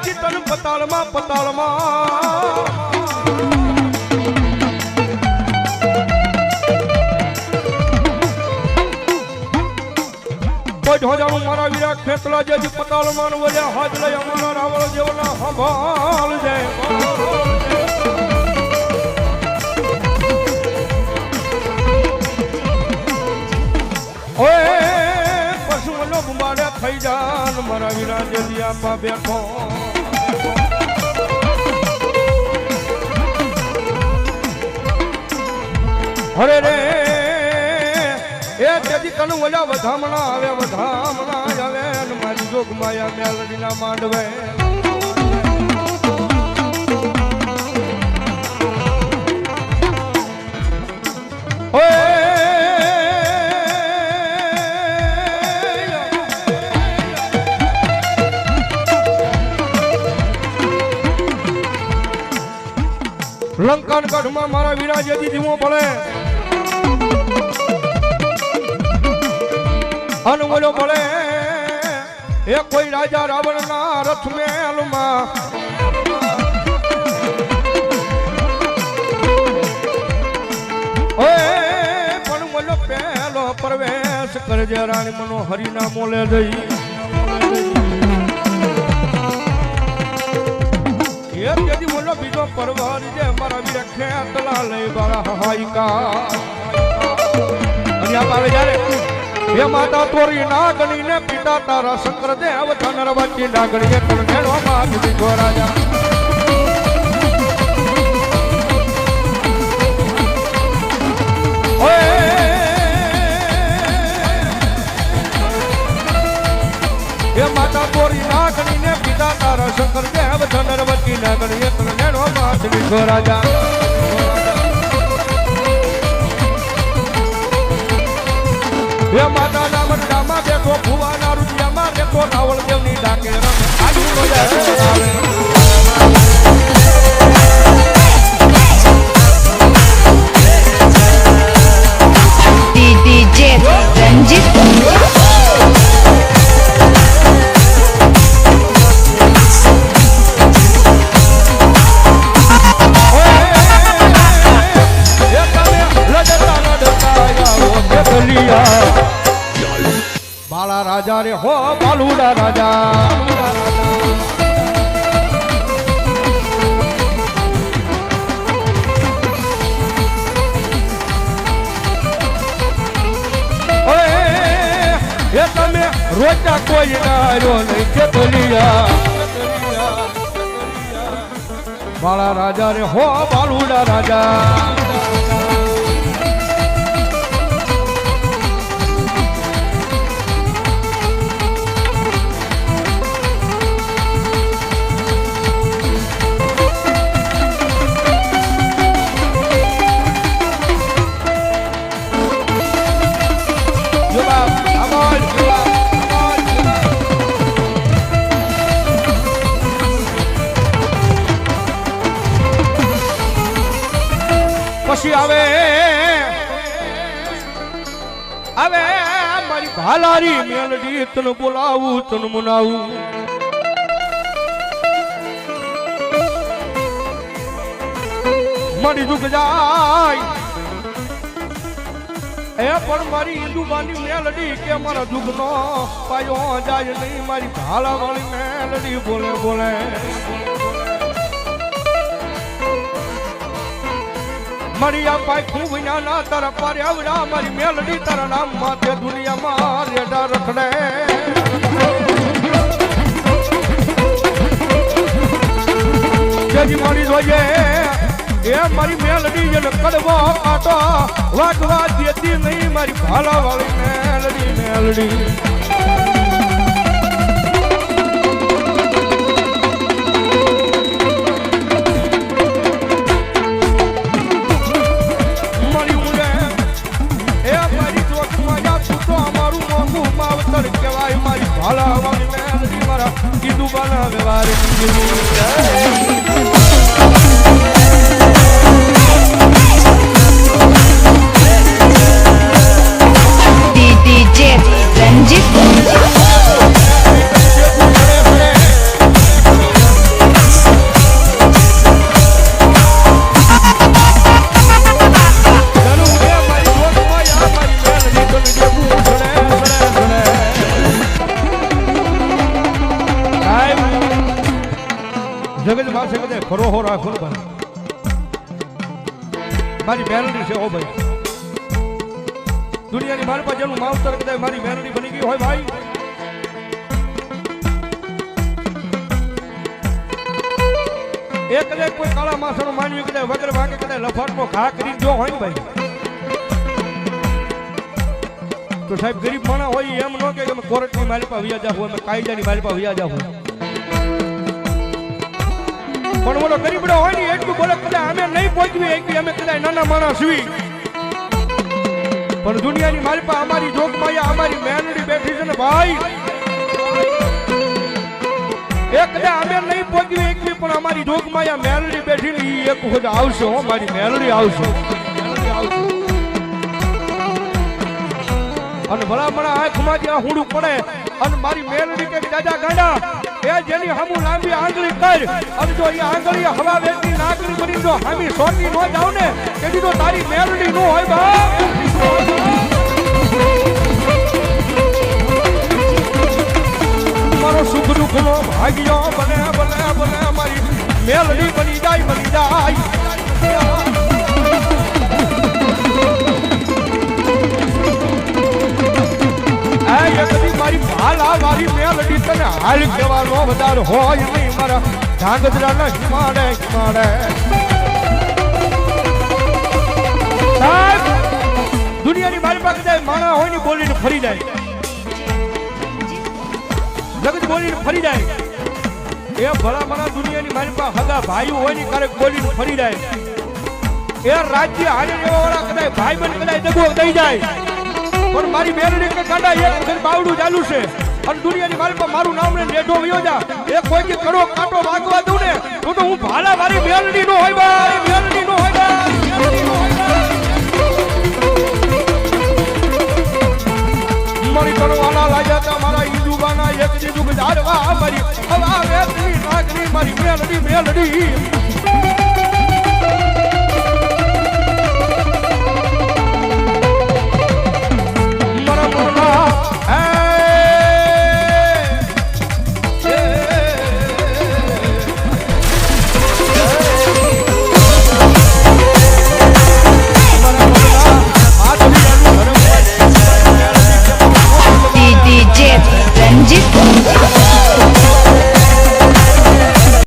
જેથી તન પતાળમાં કોઈ ઢોજાનું મારા વીરા ખેતલા જેથી પતાળમાં વળ્યા હાથ લઈ અમારા રાવળ જેવના સંભાળ જાય ઓય પશુઓનો બુંબાડે થઈ જાન મારા વીરા જેથી આપા બેઠો હરે રે એ તેથી તને ઓલા વધામણા આવે અને મારી જોગ માયા મેલડીના માંડવે લંકન ગઢમાં મારા વીરા જેથી ધીમો પડે અનવલો પડે એ કોઈ રાજા રાવણ ના રથ મેલમાં પણ બોલો પહેલો પ્રવેશ કરજે રાણી મનો હરિના મોલે જઈ જેથી બોલો બીજો પરવાર જે મારા વીર ખેતલા લઈ બાળા હાઈકા અને આવે જ્યારે હે માતા તોરી નાગણી ને પિતા તારા શંકર દેવ ધનર વચ્ચે નાગણી પણ ઘેડો માં દીધો રાજા હે માતા તોરી નાગણી ને પિતા તારા શંકર દેવ ધનર વચ્ચે નાગણી પણ ઘેડો માં દીધો રાજા હે માતા ના મંડામાં બેઠો ભુવાના રૂપિયામાં બેઠો રાવળ દેવની ડાકે રમે આજુ મજા આવે DJ Ranjit બાળા રાજા રે હો બાલુડા રાજા એ તમે રોજા કોઈ નાર્યો નહીં કે બોલિયા બાળા રાજા રે હો બાલુડા રાજા પછી આવે મારી ભાલારી મેલડી તને બોલાવું તને મનાવું મારી દુઃખ જાય એ પણ મારી હિન્દુબાની મેલડી કે મારા દુઃખ નો પાયો જાય નહીં મારી ભાલા વાળી મેલડી બોલે બોલે મારી આ પાય ખૂબ ના તારા પારે આવડા મારી મેલડી તારા નામ માથે દુનિયામાં રેડા રખડે જેજી મારી જોઈએ એ મારી મેલડી જેને કડવો આટો વાગવા દેતી નહીં મારી ભાલા વાળી મેલડી ભાલા વાળી મેલડી મારા કીધું બાલા વ્યવહાર DJ Ranjit જગત પાસે કદાચ ફરોહો રાખો ને ભાઈ મારી મેલડી છે ઓ ભાઈ દુનિયાની મારી પાસે જેનું માવતર કદાચ મારી મેલડી બની ગઈ હોય ભાઈ એક કદાચ કોઈ કાળા માણસનો માનવી કદાચ વગર વાગે કદાચ લફાટનો ઘા કરી જો હોય ને ભાઈ તો સાહેબ ગરીબ માણસ હોય એમ ન કે અમે કોર્ટની મારી પાસે વ્યાજા હોય અમે કાયદાની મારી પાસે વ્યાજા હોય પણ બોલો ગરીબડો હોય ને એટલું બોલે કદાચ અમે નહીં પહોંચવી એક અમે કદાચ નાના માણસ છી પણ દુનિયાની મારી પાસે અમારી જોગમાયા અમારી મેલડી બેઠી છે ને ભાઈ એક કદાચ અમે નહીં પહોંચવી એક પણ અમારી જોગમાયા મેલડી બેઠી ને એક વખત આવશે હો મારી મેલડી આવશે અને ભલામણા આંખમાં જ્યાં હુંડું પડે અને મારી મેલડી કે દાદા ગાંડા એ જેની હમુ લાંબી આંગળી કર અને જો એ આંગળી હવા વેચની નાગરી બની જો હામી સોટી ન જાવ ને તેથી તો તારી મેલડી નો હોય બા મારો સુખ દુઃખ નો ભાગ્યો બને બને બને મારી મેલડી બની જાય મારી ભાલા મારી મેલડી તને હાલ કહેવાનો વધાર હોય નહીં મારા ધાંગધ્રા ના હિમાડે સાહેબ દુનિયાની મારી પાસે જાય માણા હોય ને બોલીને ફરી જાય જગત બોલીને ફરી જાય એ ભલા મારા દુનિયાની મારી પાસે હગા ભાઈ હોય ને ક્યારેક બોલીને ફરી જાય એ રાજ્ય હારે રહેવા વાળા કદાચ ભાઈ બન કદાચ દગો દઈ જાય પણ મારી મેલડી કે કાંડા એક વખત બાવડું ચાલુ છે અને દુનિયાની મારી પર મારું નામ ને લેઢો વયો જા એ કોઈ કે કડો કાંટો વાગવા દઉં ને તો હું ભાલા મારી મેલડી નો હોય ભાઈ મેલડી નો હોય મારી કરવાના લાગ્યા તા મારા ઈદુબાના એક દીધું કે જાડવા મારી હવા વેતની નાગરી મારી મેલડી